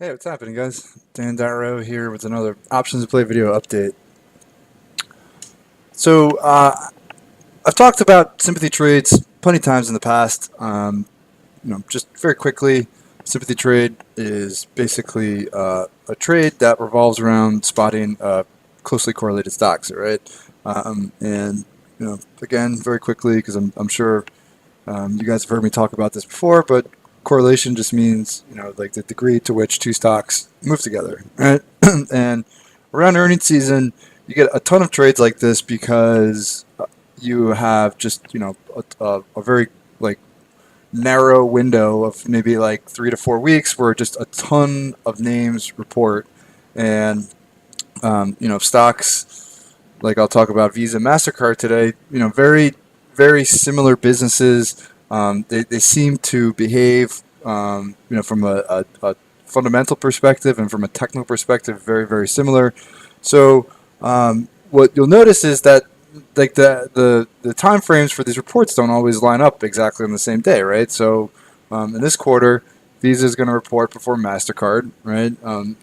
Hey, what's happening, guys? Dan Darrow here with another Options to Play video update. So, I've talked about sympathy trades plenty of times in the past. Just very quickly, sympathy trade is basically a trade that revolves around spotting closely correlated stocks, right? And again, very quickly, because I'm sure you guys have heard me talk about this before, but correlation just means, like the degree to which two stocks move together, right? And around earnings season, you get a ton of trades like this because you have just, a very like narrow window of maybe like 3 to 4 weeks where just a ton of names report and, stocks like I'll talk about Visa, MasterCard today, very, very similar businesses. They seem to behave, from a fundamental perspective and from a technical perspective, very, very similar. So, what you'll notice is that like the time frames for these reports don't always line up exactly on the same day, right? So, in this quarter, Visa is going to report before MasterCard, right?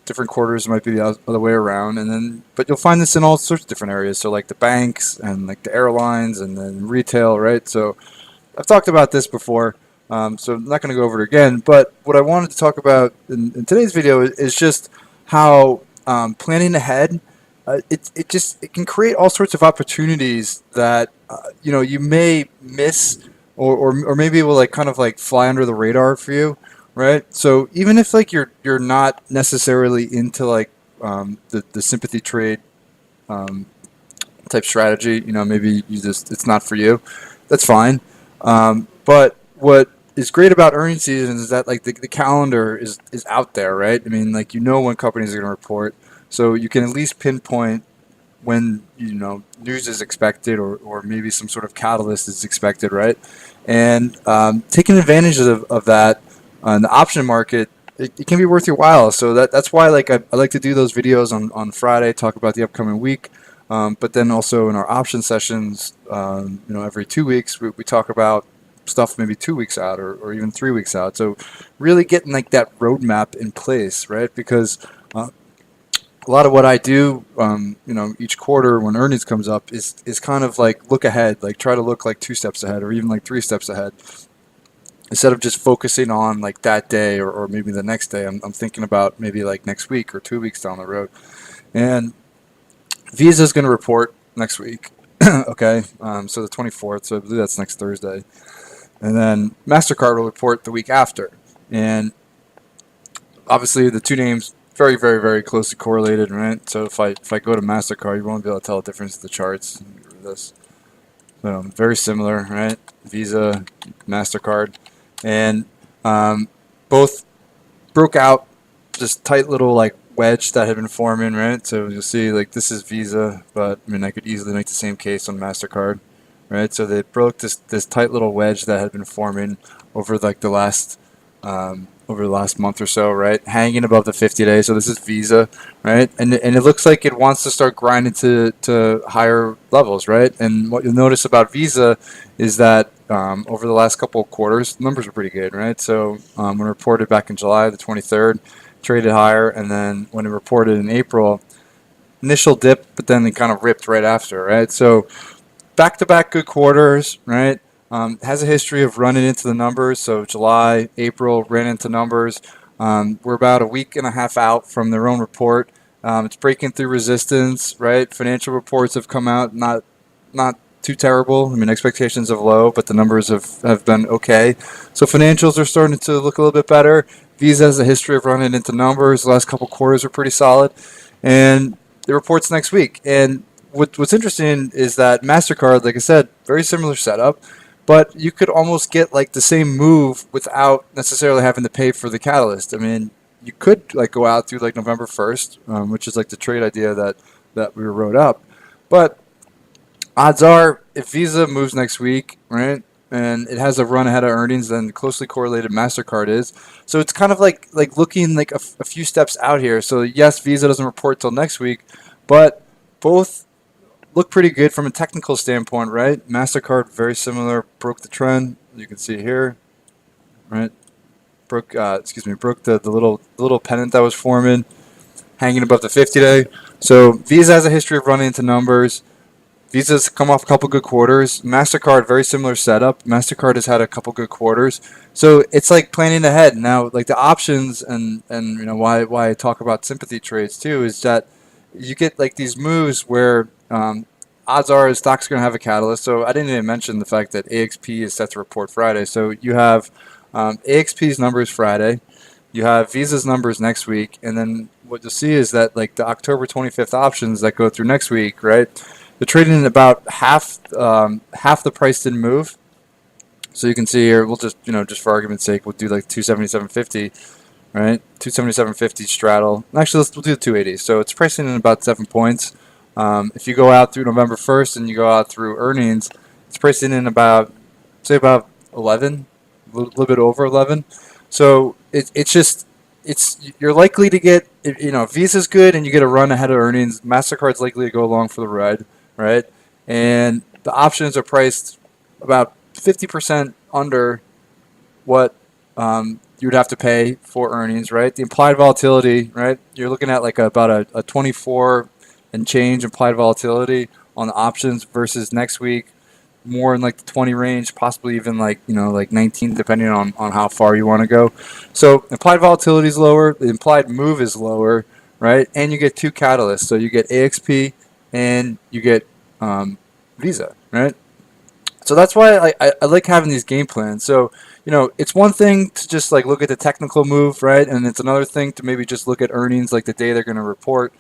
Different quarters might be the other way around, and then but you'll find this in all sorts of different areas. So like the banks and like the airlines and then retail, right? So I've talked about this before, so I'm not going to go over it again. But what I wanted to talk about in today's video is just how planning ahead. It can create all sorts of opportunities that you may miss or maybe it will like kind of like fly under the radar for you, right? So even if like you're not necessarily into like the sympathy trade um, type strategy, maybe you just it's not for you. That's fine. But what is great about earnings season is that like the calendar is out there, right? I mean, like when companies are going to report, so you can at least pinpoint when news is expected or maybe some sort of catalyst is expected, right? And taking advantage of that on the option market, it can be worth your while. So that's why like I like to do those videos on Friday, talk about the upcoming week. But then also in our option sessions, every 2 weeks we talk about stuff maybe 2 weeks out or even 3 weeks out. So really getting like that roadmap in place, right? Because a lot of what I do, each quarter when earnings comes up is kind of like look ahead, like try to look like 2 steps ahead or even like 3 steps ahead instead of just focusing on like that day or maybe the next day. I'm thinking about maybe like next week or 2 weeks down the road. And Visa is going to report next week. Okay, so the 24th, so I believe that's next Thursday. And then MasterCard will report the week after. And obviously the two names very, very, very closely correlated, right? So if I go to MasterCard, you won't be able to tell the difference in the charts. This, so very similar, right? Visa, MasterCard, and both broke out this tight little like wedge that had been forming, right? So you'll see like this is Visa, but I mean I could easily make the same case on MasterCard, right? So they broke this tight little wedge that had been forming over like over the last month or so, right? Hanging above the 50 days. So this is Visa, right? And it looks like it wants to start grinding to higher levels, right? And what you'll notice about Visa is that over the last couple of quarters, numbers are pretty good, right? So when reported back in July the 23rd, traded higher, and then when it reported in April, initial dip, but then it kind of ripped right after, right? So back-to-back good quarters, right? Has a history of running into the numbers. So July, April ran into numbers. We're about a week and a half out from their own report. It's breaking through resistance, right? Financial reports have come out, not too terrible. I mean, expectations of low, but the numbers have been okay. So financials are starting to look a little bit better. Visa has a history of running into numbers. The last couple quarters were pretty solid, and the reports next week. And what's interesting is that MasterCard, like I said, very similar setup, but you could almost get like the same move without necessarily having to pay for the catalyst. I mean, you could like go out through like November 1st, which is like the trade idea that we wrote up. But odds are, if Visa moves next week, right, and it has a run ahead of earnings, then closely correlated Mastercard is. So it's kind of like looking like a few steps out here. So yes, Visa doesn't report till next week, but both look pretty good from a technical standpoint, right? Mastercard very similar, broke the trend. You can see here, right? broke the little pennant that was forming, hanging above the 50-day. So Visa has a history of running into numbers. Visa's come off a couple good quarters. MasterCard, very similar setup. MasterCard has had a couple good quarters. So it's like planning ahead. Now, like the options and why I talk about sympathy trades too is that you get like these moves where odds are the stock's going to have a catalyst. So I didn't even mention the fact that AXP is set to report Friday. So you have AXP's numbers Friday. You have Visa's numbers next week. And then what you'll see is that like the October 25th options that go through next week, right? They're trading at about half the price didn't move. So you can see here, we'll just just for argument's sake, we'll do like 277.50, right? 277.50 straddle. Actually, we'll do the 280. So it's pricing in about 7 points. If you go out through November 1st and you go out through earnings, it's pricing in about 11, a little bit over 11. So you're likely to get, if Visa's good and you get a run ahead of earnings, MasterCard's likely to go along for the ride, right? And the options are priced about 50% under what you would have to pay for earnings, right? The implied volatility, right? You're looking at like about a 24 and change implied volatility on the options versus next week more in like the 20 range, possibly even like like 19, depending on how far you want to go. So implied volatility is lower, the implied move is lower, right? And you get two catalysts, so you get AXP and you get Visa, right? So that's why I like having these game plans. So it's one thing to just like look at the technical move, right? And it's another thing to maybe just look at earnings like the day they're going to report.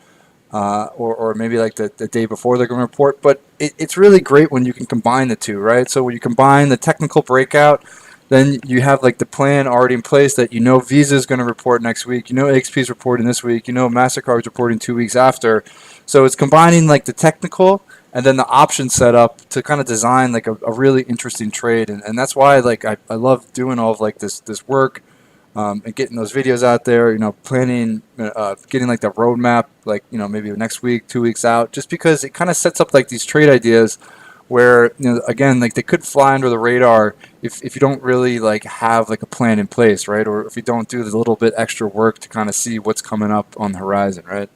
Or maybe like the day before they're going to report. But it's really great when you can combine the two, right? So when you combine the technical breakout, then you have like the plan already in place that Visa is going to report next week, AXP is reporting this week, MasterCard is reporting 2 weeks after. So it's combining like the technical and then the option setup to kind of design like a really interesting trade. And that's why like I love doing all of like this work. And getting those videos out there, planning, getting like the roadmap, like, maybe next week, 2 weeks out, just because it kind of sets up like these trade ideas where, again, like they could fly under the radar if you don't really like have like a plan in place, right? Or if you don't do the little bit extra work to kind of see what's coming up on the horizon, right?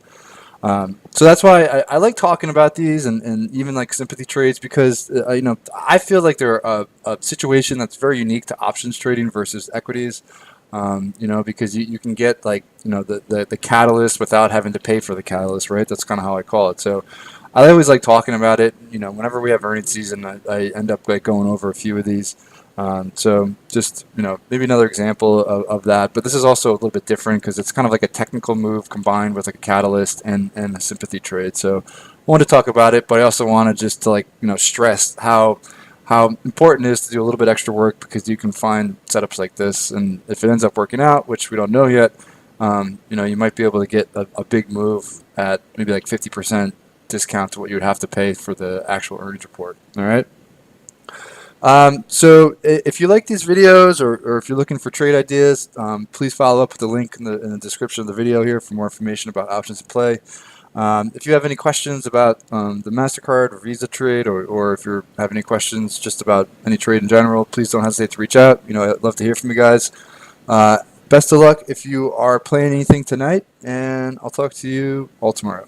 So that's why I like talking about these and even like sympathy trades because, I feel like they're a situation that's very unique to options trading versus equities. Because you can get like, the catalyst without having to pay for the catalyst, right? That's kind of how I call it. So I always like talking about it. Whenever we have earnings season, I end up like going over a few of these. So just, maybe another example of that. But this is also a little bit different because it's kind of like a technical move combined with like a catalyst and a sympathy trade. So I wanted to talk about it, but I also wanted just to like, stress how important it is to do a little bit extra work because you can find setups like this, and if it ends up working out, which we don't know yet, you might be able to get a big move at maybe like 50% discount to what you would have to pay for the actual earnings report. All right. So if you like these videos or if you're looking for trade ideas, please follow up with the link in the description of the video here for more information about options to play. If you have any questions about the MasterCard or Visa trade, or if you have any questions just about any trade in general, please don't hesitate to reach out. I'd love to hear from you guys. Best of luck if you are playing anything tonight, and I'll talk to you all tomorrow.